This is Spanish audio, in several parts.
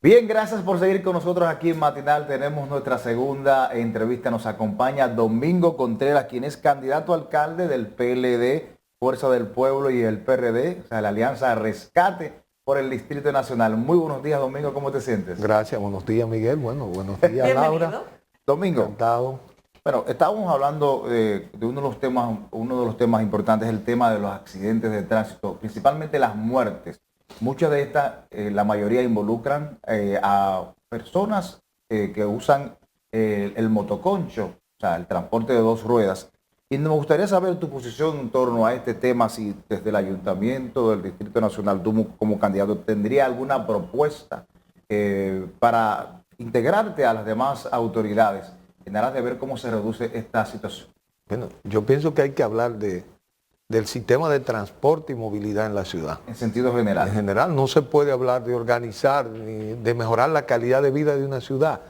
Bien, gracias por seguir con nosotros aquí en Matinal. Tenemos nuestra segunda entrevista. Nos acompaña Domingo Contreras, quien es candidato a alcalde del PLD, Fuerza del Pueblo y el PRD, o sea, la Alianza Rescate por el Distrito Nacional. Muy buenos días, Domingo. ¿Cómo te sientes? Gracias, buenos días Miguel, bueno, buenos días Laura, Domingo, encantado. bueno, estábamos hablando de uno de los temas importantes, el tema de los accidentes de tránsito, principalmente las muertes. Muchas de estas, la mayoría involucran a personas que usan el motoconcho, o sea, el transporte de dos ruedas. Y me gustaría saber tu posición en torno a este tema, si desde el Ayuntamiento del Distrito Nacional, tú como candidato, ¿tendría alguna propuesta para integrarte a las demás autoridades en aras de ver cómo se reduce esta situación? Bueno, yo pienso que hay que hablar del sistema de transporte y movilidad en la ciudad. En sentido general. En general no se puede hablar de organizar ni de mejorar la calidad de vida de una ciudad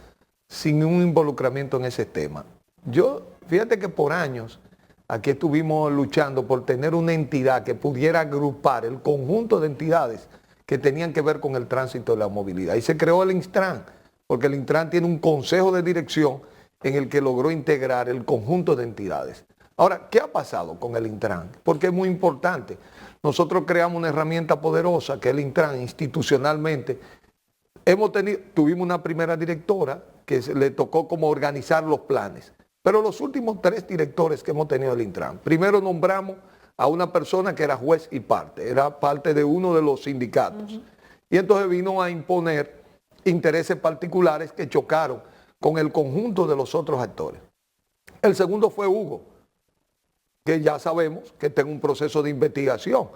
sin un involucramiento en ese tema. Fíjate que por años aquí estuvimos luchando por tener una entidad que pudiera agrupar el conjunto de entidades que tenían que ver con el tránsito y la movilidad. Y se creó el Intran, porque el Intran tiene un consejo de dirección en el que logró integrar el conjunto de entidades. Ahora, ¿qué ha pasado con el Intran? Porque es muy importante. Nosotros creamos una herramienta poderosa que es el Intran institucionalmente. Tuvimos una primera directora que le tocó como organizar los planes. Pero los últimos 3 directores que hemos tenido el Intran, primero nombramos a una persona que era juez y parte, era parte de uno de los sindicatos. Y entonces vino a imponer intereses particulares que chocaron con el conjunto de los otros actores. El segundo fue Hugo, que ya sabemos que está en un proceso de investigación,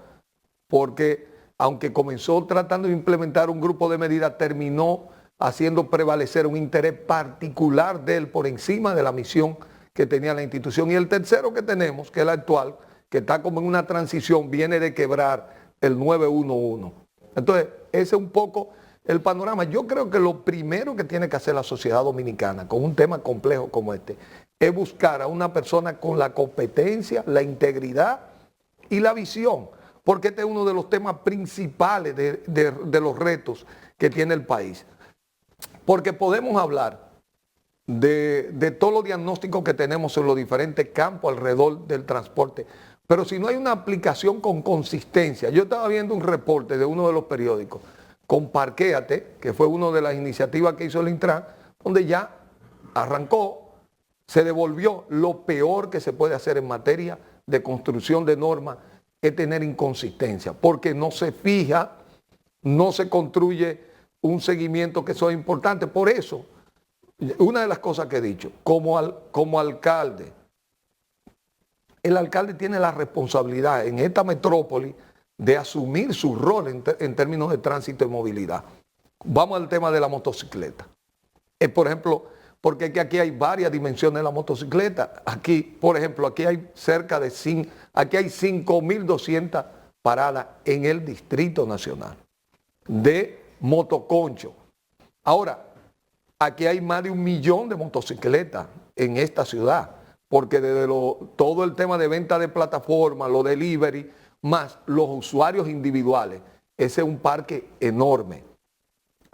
porque aunque comenzó tratando de implementar un grupo de medidas, terminó haciendo prevalecer un interés particular de él por encima de la misión que tenía la institución. Y el tercero que tenemos, que es el actual, que está como en una transición, viene de quebrar el 911. Entonces, ese es un poco el panorama. Yo creo que lo primero que tiene que hacer la sociedad dominicana con un tema complejo como este es buscar a una persona con la competencia, la integridad y la visión, porque este es uno de los temas principales de los retos que tiene el país. Porque podemos hablar de todos los diagnósticos que tenemos en los diferentes campos alrededor del transporte, pero si no hay una aplicación con consistencia. Yo estaba viendo un reporte de uno de los periódicos con Parquéate, que fue una de las iniciativas que hizo el Intran, donde ya arrancó, se devolvió. Lo peor que se puede hacer en materia de construcción de normas es tener inconsistencia, porque no se fija, no se construye un seguimiento que sea importante. Por eso, una de las cosas que he dicho, como alcalde, el alcalde tiene la responsabilidad en esta metrópoli de asumir su rol en términos de tránsito y movilidad. Vamos al tema de la motocicleta. Por ejemplo, porque aquí hay varias dimensiones de la motocicleta. Aquí, por ejemplo, aquí hay aquí hay 5.200 paradas en el Distrito Nacional de motoconcho. Ahora, aquí hay más de 1 millón de motocicletas en esta ciudad, porque desde todo el tema de venta de plataformas, los delivery, más los usuarios individuales, ese es un parque enorme.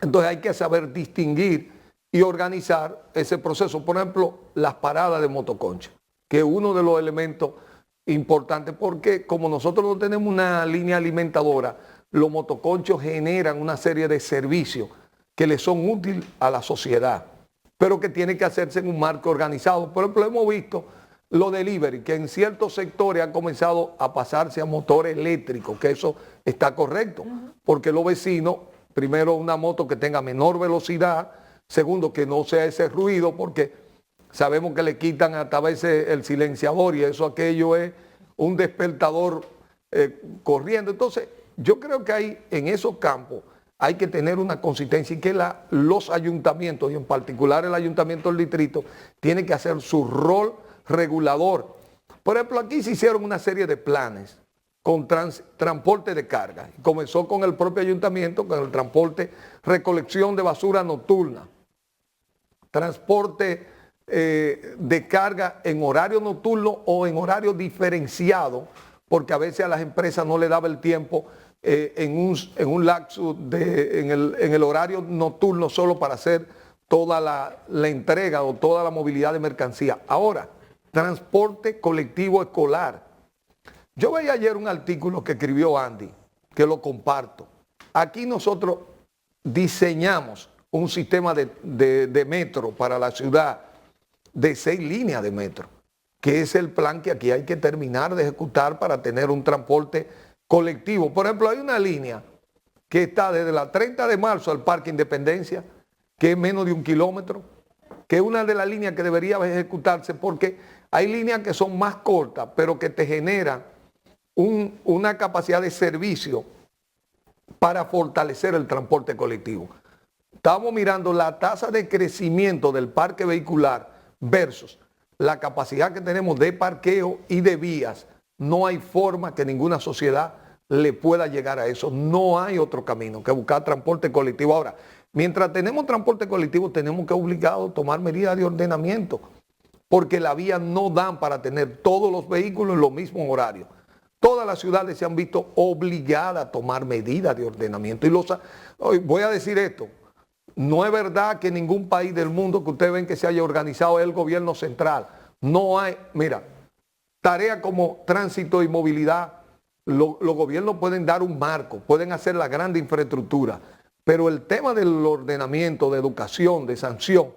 Entonces hay que saber distinguir y organizar ese proceso. Por ejemplo, las paradas de motoconcha, que es uno de los elementos importantes, porque como nosotros no tenemos una línea alimentadora, los motoconchos generan una serie de servicios que le son útiles a la sociedad, pero que tiene que hacerse en un marco organizado. Por ejemplo, hemos visto los delivery, que en ciertos sectores han comenzado a pasarse a motores eléctricos, que eso está correcto, porque los vecinos, primero, una moto que tenga menor velocidad, segundo, que no sea ese ruido, porque sabemos que le quitan hasta a veces el silenciador y eso, aquello es un despertador corriendo. Entonces, yo creo que en esos campos hay que tener una consistencia y que los ayuntamientos, y en particular el ayuntamiento del distrito, tiene que hacer su rol regulador. Por ejemplo, aquí se hicieron una serie de planes con transporte de carga. Comenzó con el propio ayuntamiento, con el transporte, recolección de basura nocturna, transporte de carga en horario nocturno o en horario diferenciado, porque a veces a las empresas no le daba el tiempo en un lapso en el horario nocturno solo para hacer toda la entrega o toda la movilidad de mercancía. Ahora, transporte colectivo escolar. Yo veía ayer un artículo que escribió Andy, que lo comparto. Aquí nosotros diseñamos un sistema de metro para la ciudad de 6 líneas de metro, que es el plan que aquí hay que terminar de ejecutar para tener un transporte colectivo. Por ejemplo, hay una línea que está desde la 30 de marzo al Parque Independencia, que es menos de 1 kilómetro, que es una de las líneas que debería ejecutarse, porque hay líneas que son más cortas, pero que te generan una capacidad de servicio para fortalecer el transporte colectivo. Estamos mirando la tasa de crecimiento del parque vehicular versus la capacidad que tenemos de parqueo y de vías. No hay forma que ninguna sociedad le pueda llegar a eso. No hay otro camino que buscar transporte colectivo. Ahora, mientras tenemos transporte colectivo, tenemos que obligados a tomar medidas de ordenamiento, porque las vías no dan para tener todos los vehículos en los mismos horarios. Todas las ciudades se han visto obligadas a tomar medidas de ordenamiento. Y voy a decir esto, no es verdad que ningún país del mundo que ustedes ven que se haya organizado es el gobierno central. No hay, mira, tareas como tránsito y movilidad, los gobiernos pueden dar un marco, pueden hacer la gran infraestructura, pero el tema del ordenamiento, de educación, de sanción,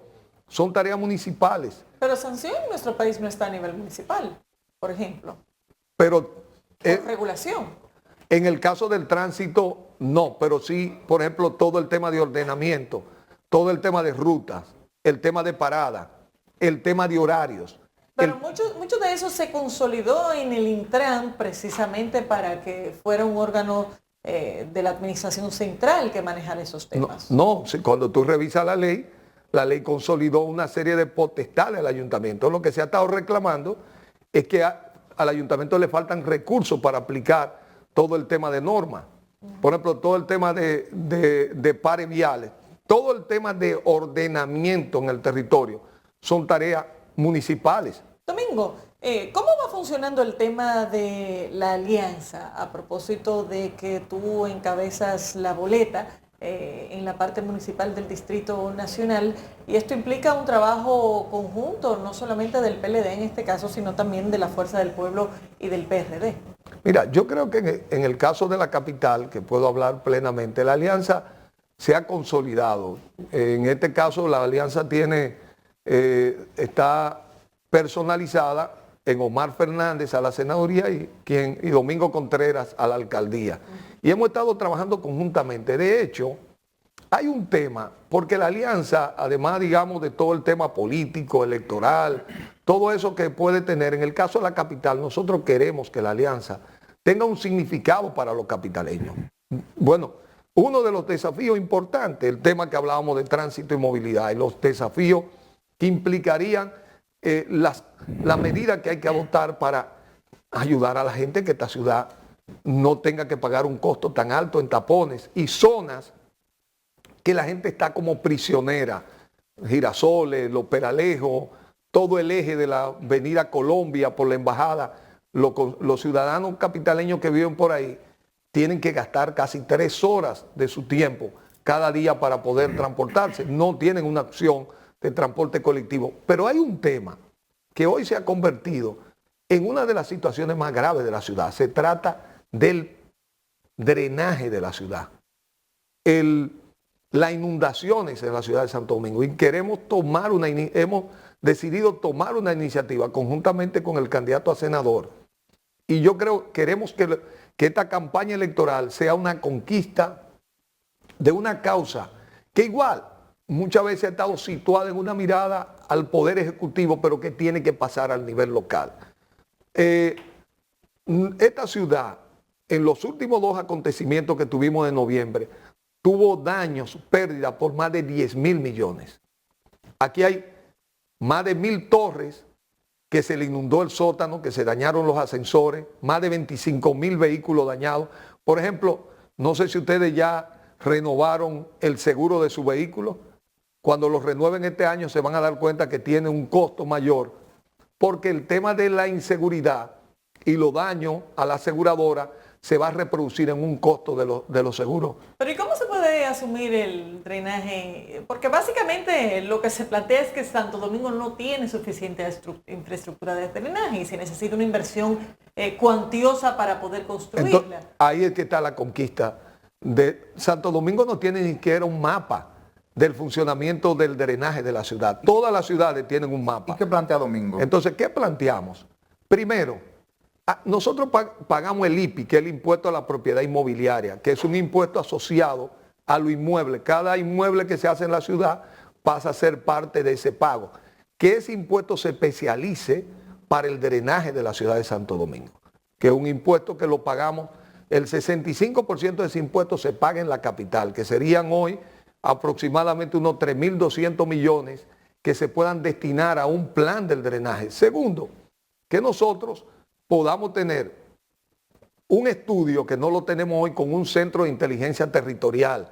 son tareas municipales. Pero sanción en nuestro país no está a nivel municipal, por ejemplo. Pero por regulación. En el caso del tránsito, no, pero sí, por ejemplo, todo el tema de ordenamiento, todo el tema de rutas, el tema de parada, el tema de horarios. Pero mucho de eso se consolidó en el Intran precisamente para que fuera un órgano de la administración central que manejara esos temas. No, cuando tú revisas la ley consolidó una serie de potestades al ayuntamiento. Lo que se ha estado reclamando es que al ayuntamiento le faltan recursos para aplicar todo el tema de normas. Por ejemplo, todo el tema de pares viales, todo el tema de ordenamiento en el territorio son tareas municipales. Domingo, ¿cómo va funcionando el tema de la alianza a propósito de que tú encabezas la boleta en la parte municipal del Distrito Nacional? Y esto implica un trabajo conjunto, no solamente del PLD en este caso, sino también de la Fuerza del Pueblo y del PRD. Mira, yo creo que en el caso de la capital, que puedo hablar plenamente, la alianza se ha consolidado. En este caso, la alianza está personalizada en Omar Fernández a la senaduría y Domingo Contreras a la alcaldía. Y hemos estado trabajando conjuntamente. De hecho, hay un tema, porque la alianza, además, digamos, de todo el tema político, electoral, todo eso que puede tener, en el caso de la capital, nosotros queremos que la alianza tenga un significado para los capitaleños. Bueno, uno de los desafíos importantes, el tema que hablábamos de tránsito y movilidad, y los desafíos que implicarían las medidas que hay que adoptar para ayudar a la gente que esta ciudad no tenga que pagar un costo tan alto en tapones y zonas que la gente está como prisionera. Girasoles, Los Peralejos, todo el eje de la avenida Colombia por la embajada. Los ciudadanos capitaleños que viven por ahí tienen que gastar casi 3 horas de su tiempo cada día para poder transportarse. No tienen una opción de transporte colectivo. Pero hay un tema que hoy se ha convertido en una de las situaciones más graves de la ciudad. Se trata del drenaje de la ciudad. Las inundaciones en la ciudad de Santo Domingo. Y hemos decidido tomar una iniciativa conjuntamente con el candidato a senador. Y yo queremos que esta campaña electoral sea una conquista de una causa que igual muchas veces ha estado situada en una mirada al Poder Ejecutivo, pero que tiene que pasar al nivel local. Esta ciudad, en los últimos 2 acontecimientos que tuvimos en noviembre, tuvo daños, pérdidas por más de 10.000 millones. Aquí hay más de 1.000 torres que se le inundó el sótano, que se dañaron los ascensores, más de 25.000 vehículos dañados. Por ejemplo, no sé si ustedes ya renovaron el seguro de su vehículo. Cuando lo renueven este año se van a dar cuenta que tiene un costo mayor, porque el tema de la inseguridad y los daños a la aseguradora se va a reproducir en un costo de los seguros. Pero ¿y cómo se puede asumir el drenaje? Porque básicamente lo que se plantea es que Santo Domingo no tiene suficiente infraestructura de drenaje y se necesita una inversión cuantiosa para poder construirla. Entonces, ahí es que está la conquista. Santo Domingo no tiene ni siquiera un mapa del funcionamiento del drenaje de la ciudad. Todas las ciudades tienen un mapa. ¿Y qué plantea Domingo? Entonces, ¿qué planteamos? Primero, nosotros pagamos el IPI, que es el impuesto a la propiedad inmobiliaria, que es un impuesto asociado a lo inmueble. Cada inmueble que se hace en la ciudad pasa a ser parte de ese pago. Que ese impuesto se especialice para el drenaje de la ciudad de Santo Domingo, que es un impuesto que lo pagamos, el 65% de ese impuesto se paga en la capital, que serían hoy aproximadamente unos 3.200 millones que se puedan destinar a un plan del drenaje. Segundo, que nosotros podamos tener un estudio que no lo tenemos hoy con un centro de inteligencia territorial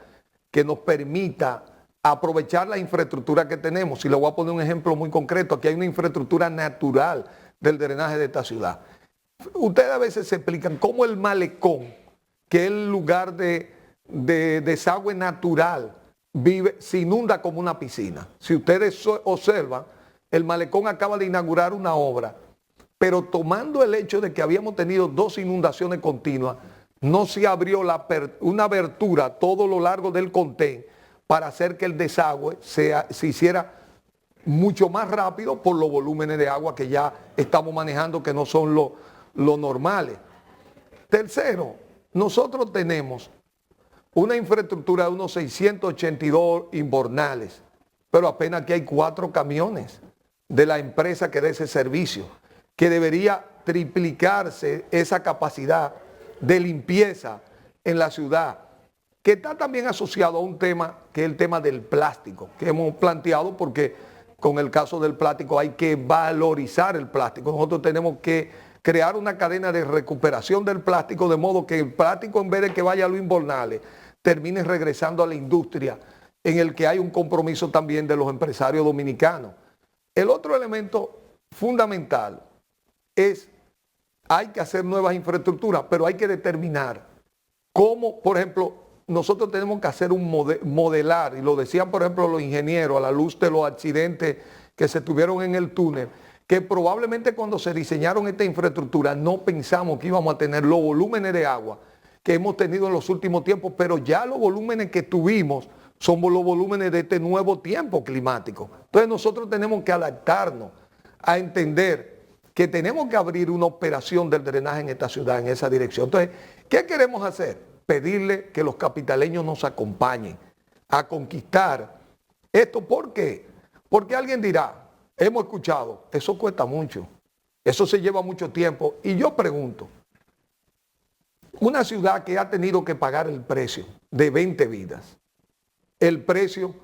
que nos permita aprovechar la infraestructura que tenemos. Y le voy a poner un ejemplo muy concreto. Aquí hay una infraestructura natural del drenaje de esta ciudad. Ustedes a veces se explican cómo el malecón, que es el lugar de desagüe natural, se inunda como una piscina. Si ustedes observan, el malecón acaba de inaugurar una obra, pero tomando el hecho de que habíamos tenido 2 inundaciones continuas, no se abrió una abertura a todo lo largo del contén para hacer que el desagüe se hiciera mucho más rápido por los volúmenes de agua que ya estamos manejando, que no son lo normales. Tercero, nosotros tenemos una infraestructura de unos 682 invernales, pero apenas que hay 4 camiones de la empresa que da ese servicio, que debería triplicarse esa capacidad de limpieza en la ciudad, que está también asociado a un tema que es el tema del plástico, que hemos planteado porque con el caso del plástico hay que valorizar el plástico. Nosotros tenemos que crear una cadena de recuperación del plástico, de modo que el plástico, en vez de que vaya a los invernales, termine regresando a la industria, en el que hay un compromiso también de los empresarios dominicanos. El otro elemento fundamental es, hay que hacer nuevas infraestructuras, pero hay que determinar cómo, por ejemplo, nosotros tenemos que hacer un modelar, y lo decían, por ejemplo, los ingenieros a la luz de los accidentes que se tuvieron en el túnel, que probablemente cuando se diseñaron esta infraestructura no pensamos que íbamos a tener los volúmenes de agua que hemos tenido en los últimos tiempos, pero ya los volúmenes que tuvimos son los volúmenes de este nuevo tiempo climático. Entonces nosotros tenemos que adaptarnos a entender que tenemos que abrir una operación del drenaje en esta ciudad, en esa dirección. Entonces, ¿qué queremos hacer? Pedirle que los capitaleños nos acompañen a conquistar esto. ¿Por qué? Porque alguien dirá, hemos escuchado, eso cuesta mucho, eso se lleva mucho tiempo. Y yo pregunto, una ciudad que ha tenido que pagar el precio de 20 vidas, el precio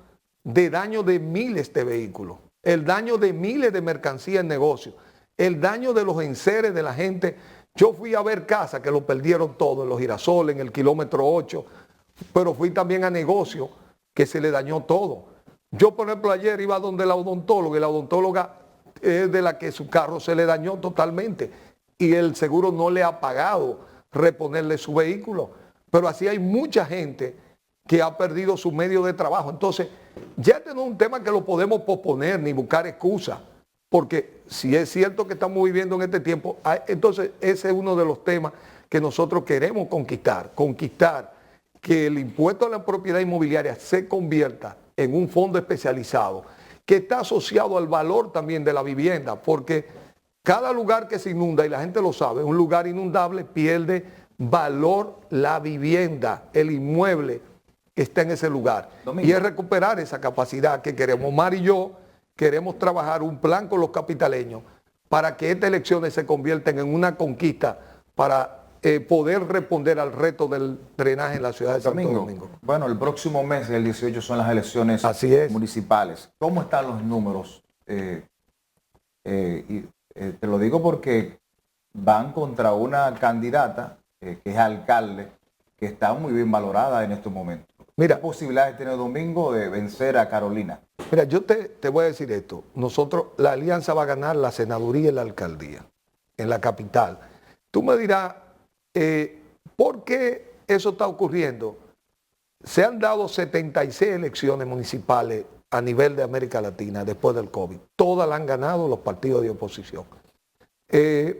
de daño de miles de vehículos, el daño de miles de mercancías en negocios, el daño de los enseres de la gente. Yo fui a ver casas que lo perdieron todo, en los Girasoles, en el kilómetro 8, pero fui también a negocios que se le dañó todo. Yo, por ejemplo, ayer iba donde la odontóloga, y la odontóloga es de la que su carro se le dañó totalmente y el seguro no le ha pagado reponerle su vehículo. Pero así hay mucha gente que ha perdido su medio de trabajo. Entonces, ya este no es un tema que lo podemos posponer ni buscar excusas, porque si es cierto que estamos viviendo en este tiempo, entonces ese es uno de los temas que nosotros queremos conquistar que el impuesto a la propiedad inmobiliaria se convierta en un fondo especializado que está asociado al valor también de la vivienda, porque cada lugar que se inunda, y la gente lo sabe, un lugar inundable pierde valor la vivienda, el inmueble que está en ese lugar. Domingo. Y es recuperar esa capacidad que queremos. Omar y yo queremos trabajar un plan con los capitaleños para que estas elecciones se conviertan en una conquista para poder responder al reto del drenaje en la ciudad de Santo Domingo. Bueno, el próximo mes, el 18, son las elecciones municipales. ¿Cómo están los números? Te lo digo porque van contra una candidata que es alcalde, que está muy bien valorada en estos momentos. Mira, ¿qué posibilidades tiene Domingo de vencer a Carolina? Mira, yo te voy a decir esto. Nosotros, la alianza va a ganar la senaduría y la alcaldía en la capital. Tú me dirás, ¿Por qué eso está ocurriendo? Se han dado 76 elecciones municipales a nivel de América Latina después del COVID. Todas las han ganado los partidos de oposición.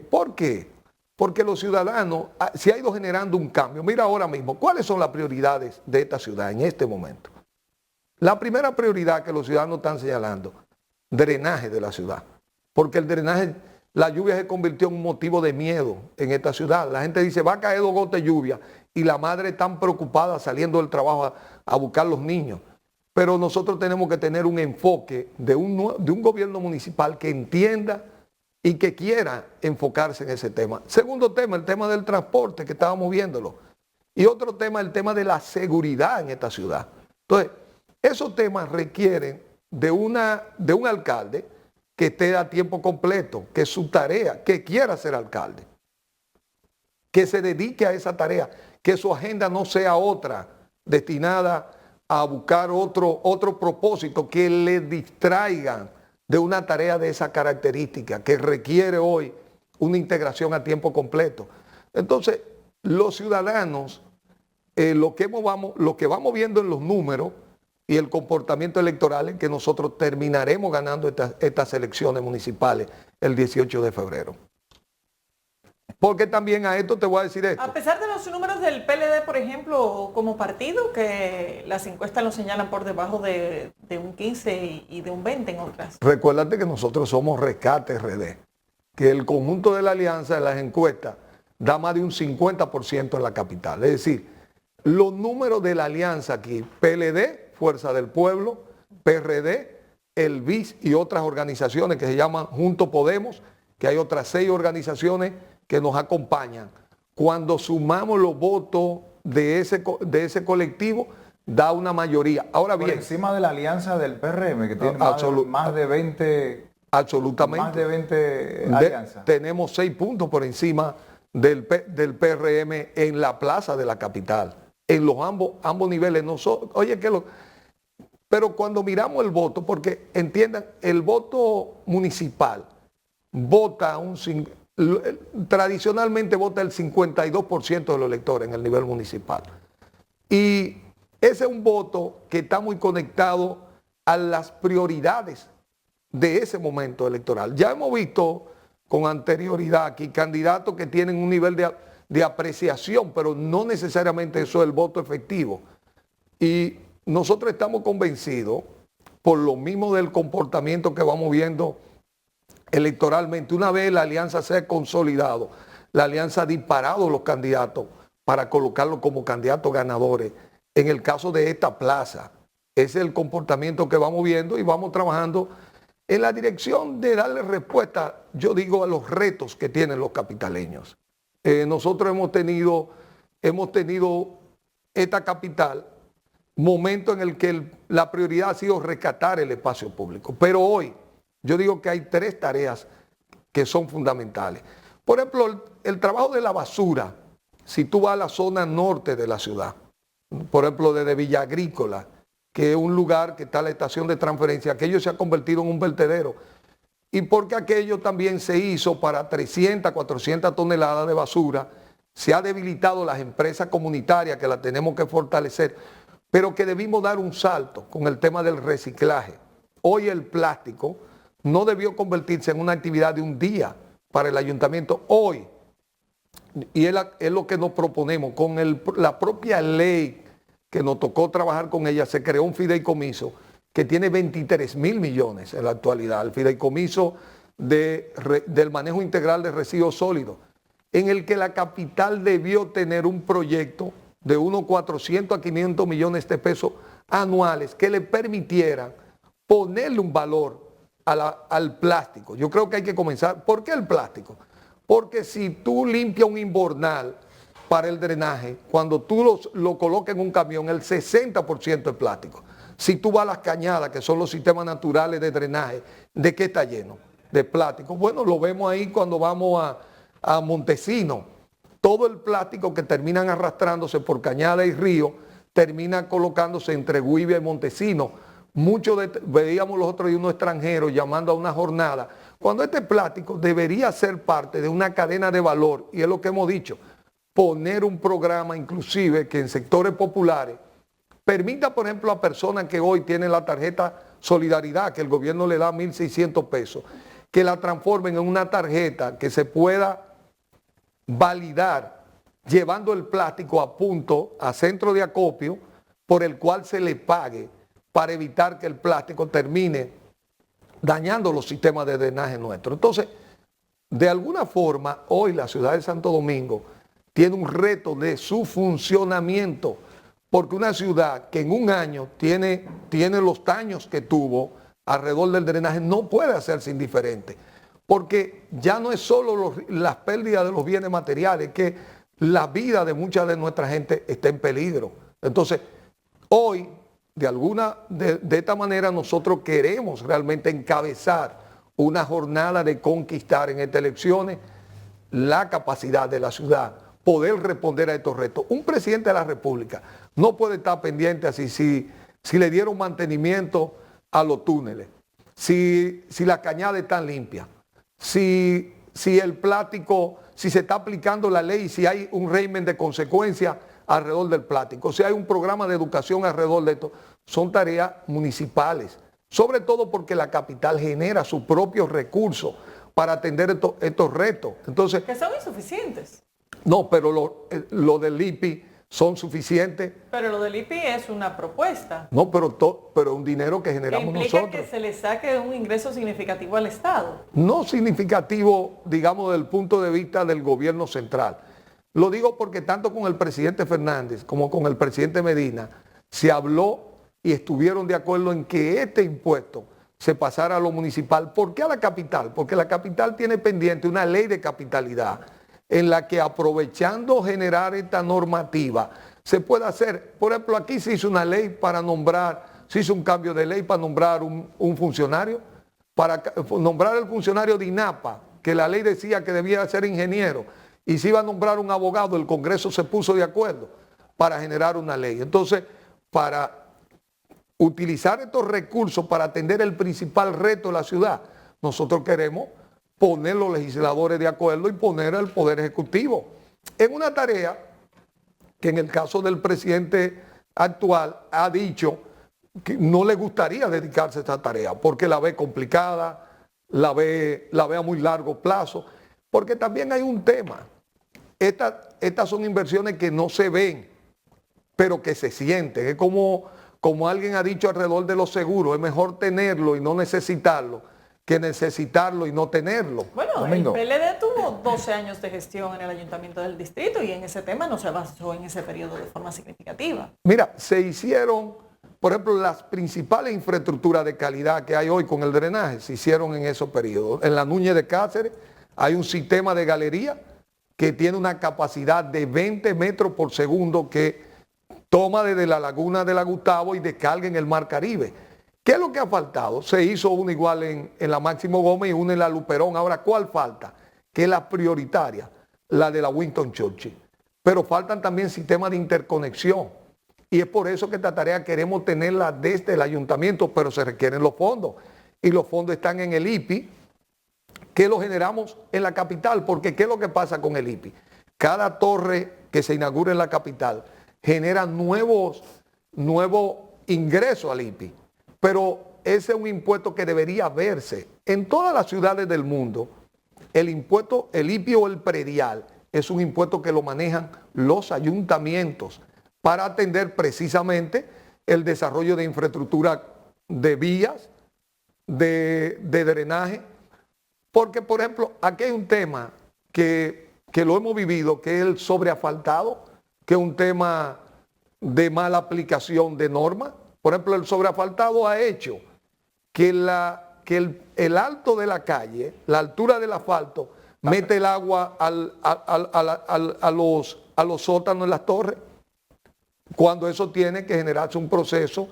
¿Por qué? Porque los ciudadanos se ha ido generando un cambio. Mira ahora mismo, ¿cuáles son las prioridades de esta ciudad en este momento? La primera prioridad que los ciudadanos están señalando, drenaje de la ciudad. Porque el drenaje, la lluvia se convirtió en un motivo de miedo en esta ciudad. La gente dice, va a caer 2 gotas de lluvia y la madre tan preocupada saliendo del trabajo a buscar los niños. Pero nosotros tenemos que tener un enfoque de un gobierno municipal que entienda y que quiera enfocarse en ese tema. Segundo tema, el tema del transporte, que estábamos viéndolo. Y otro tema, el tema de la seguridad en esta ciudad. Entonces, esos temas requieren de un alcalde que esté a tiempo completo, que su tarea, que quiera ser alcalde, que se dedique a esa tarea, que su agenda no sea otra, destinada a buscar otro propósito, que le distraigan de una tarea de esa característica que requiere hoy una integración a tiempo completo. Entonces, los ciudadanos, lo que vamos viendo en los números y el comportamiento electoral es que nosotros terminaremos ganando estas elecciones municipales el 18 de febrero. Porque también a esto te voy a decir esto. A pesar de los números del PLD, por ejemplo, como partido, que las encuestas lo señalan por debajo de un 15 y de un 20 en otras. Recuérdate que nosotros somos Rescate RD, que el conjunto de la alianza de las encuestas da más de un 50% en la capital. Es decir, los números de la alianza aquí, PLD, Fuerza del Pueblo, PRD, el BIS y otras organizaciones que se llaman Juntos Podemos, que hay otras 6 organizaciones que nos acompañan. Cuando sumamos los votos de ese colectivo, da una mayoría. Ahora bien, por encima de la alianza del PRM, que tiene más de 20... Absolutamente. Más de 20 alianzas. Tenemos 6 puntos por encima del PRM en la plaza de la capital. En los ambos niveles. Pero cuando miramos el voto, porque entiendan, el voto municipal tradicionalmente vota el 52% de los electores en el nivel municipal. Y ese es un voto que está muy conectado a las prioridades de ese momento electoral. Ya hemos visto con anterioridad aquí candidatos que tienen un nivel de apreciación, pero no necesariamente eso es el voto efectivo. Y nosotros estamos convencidos, por lo mismo del comportamiento que vamos viendo electoralmente, una vez la alianza se ha consolidado, la alianza ha disparado los candidatos para colocarlos como candidatos ganadores. En el caso de esta plaza, ese es el comportamiento que vamos viendo y vamos trabajando en la dirección de darle respuesta, yo digo, a los retos que tienen los capitaleños. Nosotros hemos tenido esta capital, momento en el que la prioridad ha sido rescatar el espacio público. Pero hoy, yo digo que hay 3 tareas que son fundamentales. Por ejemplo, el trabajo de la basura, si tú vas a la zona norte de la ciudad, por ejemplo, desde Villa Agrícola, que es un lugar que está la estación de transferencia, aquello se ha convertido en un vertedero. Y porque aquello también se hizo para 300, 400 toneladas de basura, se ha debilitado las empresas comunitarias que las tenemos que fortalecer, pero que debimos dar un salto con el tema del reciclaje. Hoy el plástico no debió convertirse en una actividad de un día para el ayuntamiento. Hoy, y es lo que nos proponemos, con la propia ley que nos tocó trabajar con ella, se creó un fideicomiso que tiene 23.000 millones en la actualidad, el fideicomiso del manejo integral de residuos sólidos, en el que la capital debió tener un proyecto de unos 400 a 500 millones de pesos anuales que le permitieran ponerle un valor al plástico. Yo creo que hay que comenzar. ¿Por qué el plástico? Porque si tú limpias un invernal para el drenaje, cuando tú lo colocas en un camión, el 60% es plástico. Si tú vas a las cañadas, que son los sistemas naturales de drenaje, ¿de qué está lleno? De plástico. Bueno, lo vemos ahí cuando vamos a Montesino. Todo el plástico que terminan arrastrándose por cañada y río, termina colocándose entre Guivia y Montesino. Veíamos los otros días unos extranjeros llamando a una jornada, cuando este plástico debería ser parte de una cadena de valor, y es lo que hemos dicho, poner un programa inclusive que en sectores populares permita, por ejemplo, a personas que hoy tienen la tarjeta Solidaridad, que el gobierno le da 1.600 pesos, que la transformen en una tarjeta que se pueda validar llevando el plástico a punto, a centro de acopio, por el cual se le pague para evitar que el plástico termine dañando los sistemas de drenaje nuestros. Entonces, de alguna forma, hoy la ciudad de Santo Domingo tiene un reto de su funcionamiento, porque una ciudad que en un año tiene los daños que tuvo alrededor del drenaje no puede hacerse indiferente, porque ya no es solo las pérdidas de los bienes materiales, que la vida de mucha de nuestra gente está en peligro. Entonces, hoy, de esta manera, nosotros queremos realmente encabezar una jornada de conquistar en estas elecciones la capacidad de la ciudad, poder responder a estos retos. Un presidente de la República no puede estar pendiente así si le dieron mantenimiento a los túneles, si las cañadas están limpias, si el plástico, si se está aplicando la ley, si hay un régimen de consecuencias alrededor del plástico, si hay un programa de educación alrededor de esto. Son tareas municipales, sobre todo porque la capital genera sus propios recursos para atender estos retos. Entonces, que son insuficientes. No, pero lo del IPI son suficientes. Pero lo del IPI es una propuesta. No, pero un dinero que generamos que implica nosotros. Que se le saque un ingreso significativo al Estado. No significativo, digamos, desde el punto de vista del gobierno central. Lo digo porque tanto con el presidente Fernández como con el presidente Medina se habló y estuvieron de acuerdo en que este impuesto se pasara a lo municipal. ¿Por qué a la capital? Porque la capital tiene pendiente una ley de capitalidad en la que, aprovechando generar esta normativa, se puede hacer. Por ejemplo, aquí se hizo una ley para nombrar, se hizo un cambio de ley para nombrar un funcionario, para nombrar el funcionario de INAPA, que la ley decía que debía ser ingeniero, y se iba a nombrar un abogado. El Congreso se puso de acuerdo para generar una ley. Entonces, para utilizar estos recursos para atender el principal reto de la ciudad, nosotros queremos poner los legisladores de acuerdo y poner al Poder Ejecutivo en una tarea que, en el caso del presidente actual, ha dicho que no le gustaría dedicarse a esta tarea porque la ve complicada, la ve a muy largo plazo, porque también hay un tema. Estas son inversiones que no se ven, pero que se sienten. Es como alguien ha dicho alrededor de los seguros, es mejor tenerlo y no necesitarlo que necesitarlo y no tenerlo. Bueno, Domingo. el PLD tuvo 12 años de gestión en el Ayuntamiento del Distrito y en ese tema no se avanzó en ese periodo de forma significativa. Mira, se hicieron, por ejemplo, las principales infraestructuras de calidad que hay hoy con el drenaje, se hicieron en esos periodos. En la Núñez de Cáceres hay un sistema de galería que tiene una capacidad de 20 metros por segundo que toma desde la laguna de la Gustavo y descarga en el Mar Caribe. ¿Qué es lo que ha faltado? Se hizo una igual en la Máximo Gómez y una en la Luperón. Ahora, ¿cuál falta? Que es la prioritaria, la de la Winston Churchill. Pero faltan también sistemas de interconexión. Y es por eso que esta tarea queremos tenerla desde el ayuntamiento, pero se requieren los fondos. Y los fondos están en el IPI, que lo generamos en la capital. Porque ¿qué es lo que pasa con el IPI? Cada torre que se inaugura en la capital genera nuevos ingresos al IPI. Pero ese es un impuesto que debería verse en todas las ciudades del mundo. El impuesto, el IPI o el predial, es un impuesto que lo manejan los ayuntamientos para atender precisamente el desarrollo de infraestructura de vías, de drenaje. Porque, por ejemplo, aquí hay un tema que lo hemos vivido, que es el sobreasfaltado, que es un tema de mala aplicación de normas. Por ejemplo, el sobreasfaltado ha hecho que el alto de la calle, la altura del asfalto, mete el agua a los sótanos en las torres, cuando eso tiene que generarse un proceso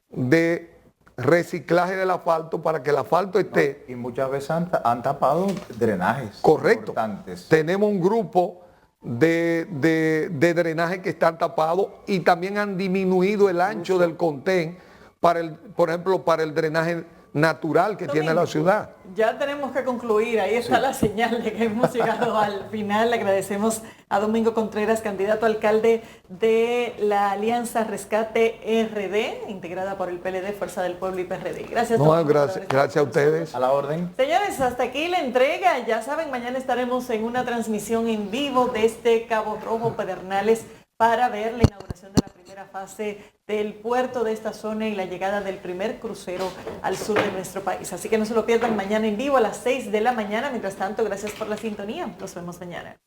de reciclaje del asfalto para que el asfalto esté... Y muchas veces han tapado drenajes. Correcto. Importantes. Tenemos un grupo de drenaje que están tapados y también han disminuido el ancho del contén, por ejemplo, para el drenaje natural que tiene la ciudad. Ya tenemos que concluir, ahí está la señal de que hemos llegado al final. Le agradecemos a Domingo Contreras, candidato a alcalde de la Alianza Rescate RD, integrada por el PLD, Fuerza del Pueblo y PRD. Gracias. No, gracias a ustedes. A la orden. Señores, hasta aquí la entrega. Ya saben, mañana estaremos en una transmisión en vivo desde Cabo Rojo, Pedernales, para ver la inauguración de la primera fase del puerto de esta zona y la llegada del primer crucero al sur de nuestro país. Así que no se lo pierdan mañana en vivo a las 6 de la mañana. Mientras tanto, gracias por la sintonía. Nos vemos mañana.